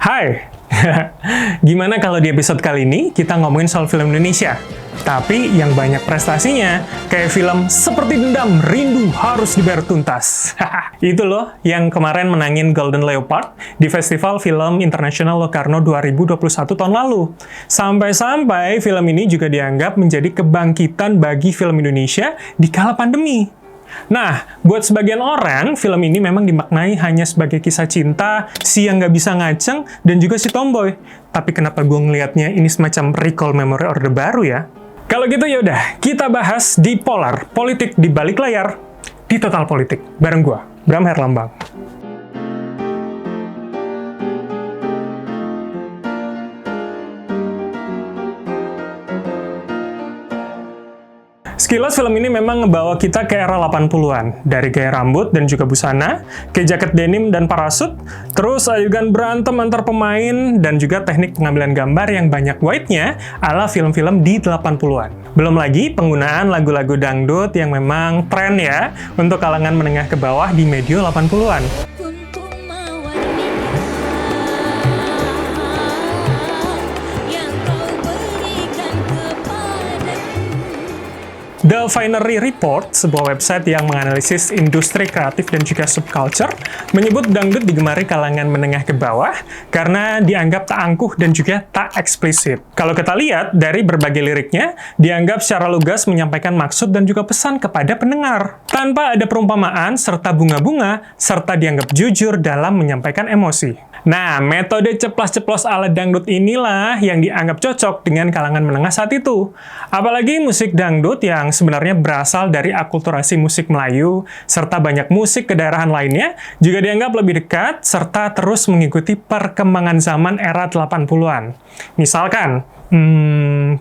Hai, gimana kalau di episode kali ini kita ngomongin soal film Indonesia? Tapi yang banyak prestasinya, kayak film Seperti Dendam, Rindu Harus Dibayar Tuntas. Itu loh, yang kemarin menangin Golden Leopard di Festival Film Internasional Locarno 2021 tahun lalu. Sampai-sampai film ini juga dianggap menjadi kebangkitan bagi film Indonesia di kala pandemi. Nah, buat sebagian orang, film ini memang dimaknai hanya sebagai kisah cinta, si yang nggak bisa ngaceng, dan juga si tomboy. Tapi kenapa gue ngelihatnya ini semacam recall memory Orde Baru ya? Kalau gitu yaudah, kita bahas di Polar, politik di balik layar, di Total Politik. Bareng gue, Bram Herlambang. Sekilas film ini memang ngebawa kita ke era 80-an. Dari gaya rambut dan juga busana, ke jaket denim dan parasut, terus adegan berantem antar pemain, dan juga teknik pengambilan gambar yang banyak white-nya ala film-film di 80-an. Belum lagi penggunaan lagu-lagu dangdut yang memang tren ya untuk kalangan menengah ke bawah di medio 80-an. The Finery Report, sebuah website yang menganalisis industri kreatif dan juga subculture, menyebut dangdut digemari kalangan menengah ke bawah karena dianggap tak angkuh dan juga tak eksplisit. Kalau kita lihat dari berbagai liriknya, dianggap secara lugas menyampaikan maksud dan juga pesan kepada pendengar, tanpa ada perumpamaan serta bunga-bunga, serta dianggap jujur dalam menyampaikan emosi. Nah, metode ceplas-ceplos ala dangdut inilah yang dianggap cocok dengan kalangan menengah saat itu. Apalagi musik dangdut yang sebenarnya berasal dari akulturasi musik Melayu, serta banyak musik kedaerahan lainnya, juga dianggap lebih dekat, serta terus mengikuti perkembangan zaman era 80-an. Misalkan,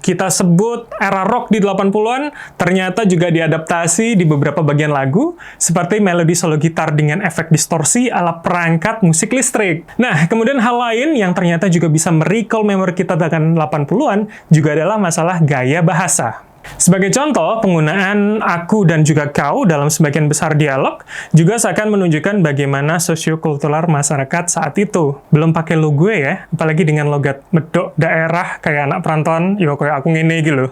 kita sebut era rock di 80-an, ternyata juga diadaptasi di beberapa bagian lagu, seperti melodi solo gitar dengan efek distorsi ala perangkat musik listrik. Nah, kemudian hal lain yang ternyata juga bisa merecall memori kita dengan 80-an, juga adalah masalah gaya bahasa. Sebagai contoh, penggunaan aku dan juga kau dalam sebagian besar dialog juga seakan menunjukkan bagaimana sosiokultural masyarakat saat itu. Belum pakai lo gue ya, apalagi dengan logat medok daerah kayak anak perantauan, ya kayak aku ngene gitu loh.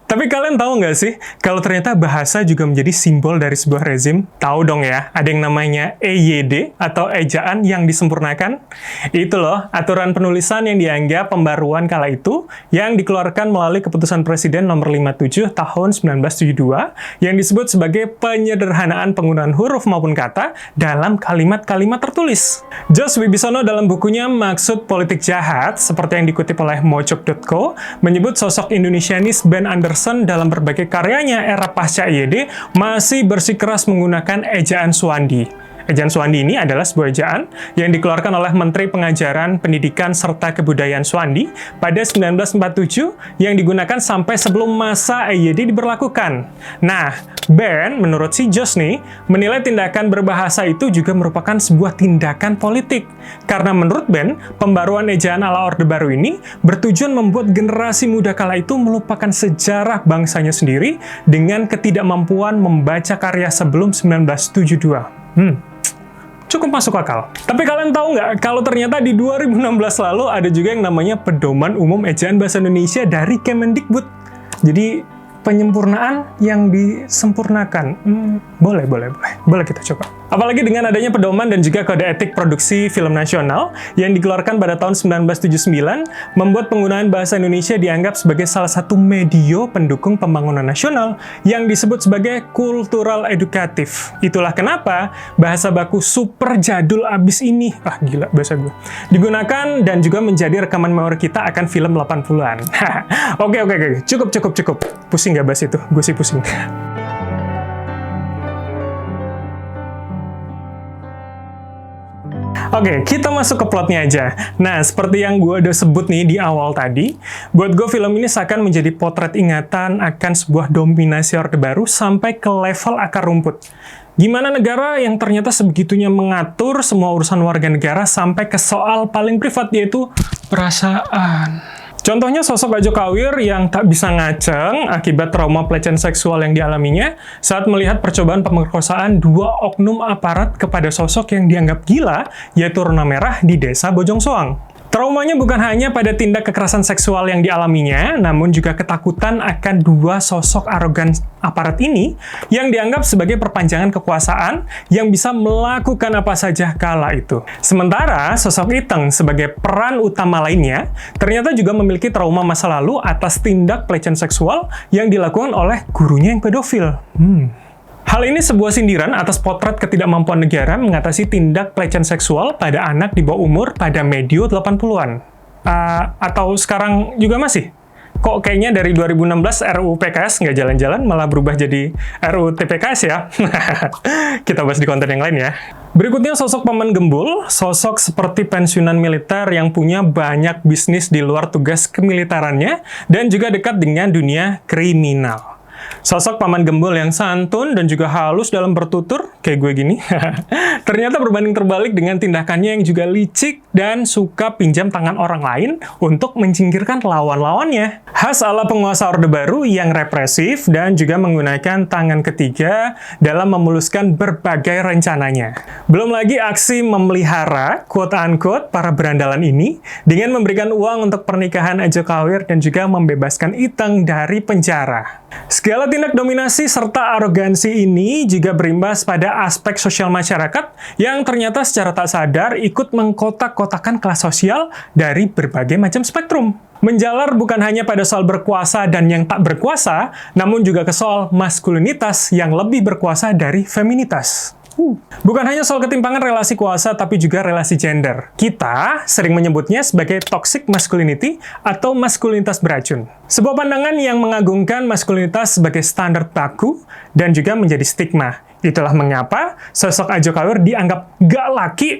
Tapi kalian tahu nggak sih, kalau ternyata bahasa juga menjadi simbol dari sebuah rezim? Tahu dong ya, ada yang namanya EYD atau ejaan yang disempurnakan. Itu loh, aturan penulisan yang dianggap pembaruan kala itu, yang dikeluarkan melalui keputusan Presiden nomor 57 tahun 1972, yang disebut sebagai penyederhanaan penggunaan huruf maupun kata dalam kalimat-kalimat tertulis. Jos Wibisono dalam bukunya Maksud Politik Jahat, seperti yang dikutip oleh Mojok.co, menyebut sosok Indonesianis Ben Anderson dalam berbagai karyanya era pasca EYD masih bersikeras menggunakan ejaan Suwandi. Ejaan Suwandi ini adalah sebuah ejaan yang dikeluarkan oleh Menteri Pengajaran, Pendidikan, serta Kebudayaan Suwandi pada 1947 yang digunakan sampai sebelum masa EYD diberlakukan. Nah, Ben, menurut si Jos nih, menilai tindakan berbahasa itu juga merupakan sebuah tindakan politik. Karena menurut Ben, pembaruan ejaan ala Orde Baru ini bertujuan membuat generasi muda kala itu melupakan sejarah bangsanya sendiri dengan ketidakmampuan membaca karya sebelum 1972. Cukup masuk akal. Tapi kalian tahu nggak, kalau ternyata di 2016 lalu ada juga yang namanya Pedoman Umum Ejaan Bahasa Indonesia dari Kemendikbud. Jadi, penyempurnaan yang disempurnakan. Boleh kita coba. Apalagi dengan adanya pedoman dan juga kode etik produksi film nasional yang dikeluarkan pada tahun 1979, membuat penggunaan bahasa Indonesia dianggap sebagai salah satu media pendukung pembangunan nasional yang disebut sebagai kultural edukatif. Itulah kenapa bahasa baku super jadul abis ini, gila bahasa gue, digunakan dan juga menjadi rekaman memori kita akan film 80-an. Oke, cukup. Pusing nggak bahas itu? Gue sih pusing. Oke, kita masuk ke plotnya aja. Nah, seperti yang gue udah sebut nih di awal tadi, buat gue film ini seakan menjadi potret ingatan akan sebuah dominasi Orde Baru sampai ke level akar rumput. Gimana negara yang ternyata sebegitunya mengatur semua urusan warga negara sampai ke soal paling privat, yaitu perasaan. Contohnya sosok Ajo Kawir yang tak bisa ngaceng akibat trauma pelecehan seksual yang dialaminya saat melihat percobaan pemerkosaan 2 oknum aparat kepada sosok yang dianggap gila, yaitu Rona Merah di desa Bojong Soang. Traumanya bukan hanya pada tindak kekerasan seksual yang dialaminya, namun juga ketakutan akan 2 sosok arogan aparat ini yang dianggap sebagai perpanjangan kekuasaan yang bisa melakukan apa saja kala itu. Sementara sosok Iteng sebagai peran utama lainnya ternyata juga memiliki trauma masa lalu atas tindak pelecehan seksual yang dilakukan oleh gurunya yang pedofil. Hal ini sebuah sindiran atas potret ketidakmampuan negara mengatasi tindak pelecehan seksual pada anak di bawah umur pada medio 80-an. Atau sekarang juga masih? Kok kayaknya dari 2016 RUU PKS nggak jalan-jalan, malah berubah jadi RUU TPKS ya? Kita bahas di konten yang lain ya. Berikutnya sosok Paman Gembul, sosok seperti pensiunan militer yang punya banyak bisnis di luar tugas kemiliterannya dan juga dekat dengan dunia kriminal. Sosok Paman Gembul yang santun dan juga halus dalam bertutur, kayak gue gini, ternyata berbanding terbalik dengan tindakannya yang juga licik dan suka pinjam tangan orang lain untuk menyingkirkan lawan-lawannya. Khas ala penguasa Orde Baru yang represif dan juga menggunakan tangan ketiga dalam memuluskan berbagai rencananya. Belum lagi aksi memelihara, quote-unquote, para berandalan ini dengan memberikan uang untuk pernikahan Ajo Kawir dan juga membebaskan Iteng dari penjara. Segala tindak dominasi serta arogansi ini juga berimbas pada aspek sosial masyarakat yang ternyata secara tak sadar ikut mengkotak-kotakan kelas sosial dari berbagai macam spektrum. Menjalar bukan hanya pada soal berkuasa dan yang tak berkuasa, namun juga ke soal maskulinitas yang lebih berkuasa dari feminitas. Bukan hanya soal ketimpangan relasi kuasa, tapi juga relasi gender. Kita sering menyebutnya sebagai toxic masculinity atau maskulinitas beracun. Sebuah pandangan yang mengagungkan maskulinitas sebagai standar baku dan juga menjadi stigma. Itulah mengapa sosok Ajo Kawir dianggap gak laki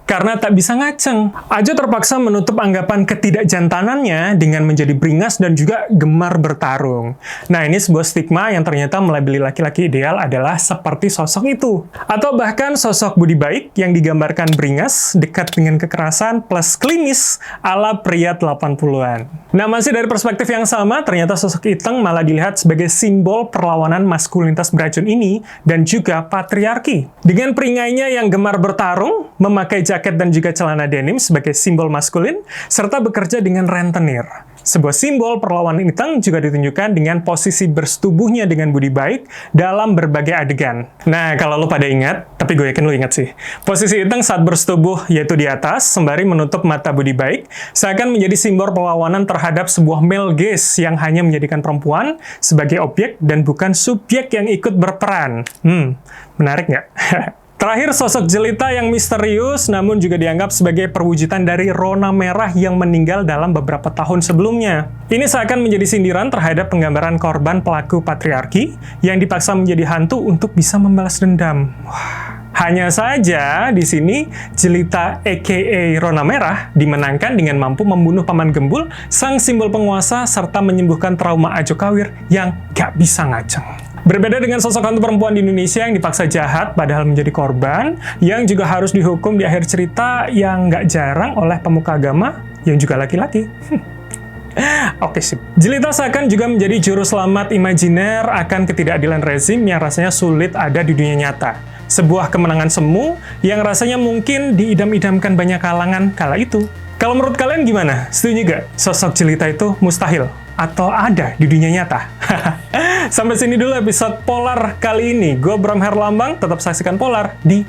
karena tak bisa ngaceng. Ajo terpaksa menutup anggapan ketidakjantanannya dengan menjadi beringas dan juga gemar bertarung. Nah, ini sebuah stigma yang ternyata melabeli laki-laki ideal adalah seperti sosok itu. Atau bahkan sosok budi baik yang digambarkan beringas, dekat dengan kekerasan, plus klinis ala pria 80-an. Nah, masih dari perspektif yang sama, ternyata sosok Iteng malah dilihat sebagai simbol perlawanan maskulinitas beracun ini dan juga patriarki. Dengan peringainya yang gemar bertarung, memakai jaket dan juga celana denim sebagai simbol maskulin, serta bekerja dengan rentenir. Sebuah simbol perlawanan Iteng juga ditunjukkan dengan posisi bersetubuhnya dengan budi baik dalam berbagai adegan. Nah, kalau lo pada ingat, tapi gue yakin lo ingat sih, posisi Iteng saat bersetubuh yaitu di atas, sembari menutup mata budi baik, seakan menjadi simbol perlawanan terhadap sebuah male gaze yang hanya menjadikan perempuan sebagai objek dan bukan subjek yang ikut berperan. Menarik nggak? Terakhir, sosok jelita yang misterius namun juga dianggap sebagai perwujudan dari Rona Merah yang meninggal dalam beberapa tahun sebelumnya. Ini seakan menjadi sindiran terhadap penggambaran korban pelaku patriarki yang dipaksa menjadi hantu untuk bisa membalas dendam. Hanya saja di sini jelita aka Rona Merah dimenangkan dengan mampu membunuh Paman Gembul, sang simbol penguasa, serta menyembuhkan trauma Ajo Kawir yang gak bisa ngaceng. Berbeda dengan sosok hantu perempuan di Indonesia yang dipaksa jahat padahal menjadi korban, yang juga harus dihukum di akhir cerita yang nggak jarang oleh pemuka agama yang juga laki-laki. Oke, sip. Jelita seakan juga menjadi juru selamat imajiner akan ketidakadilan rezim yang rasanya sulit ada di dunia nyata. Sebuah kemenangan semu yang rasanya mungkin diidam-idamkan banyak kalangan kala itu. Kalau menurut kalian gimana? Setuju nggak sosok jelita itu mustahil? Atau ada di dunia nyata? Sampai sini dulu episode Polar kali ini. Gue Bram Herlambang, tetap saksikan Polar di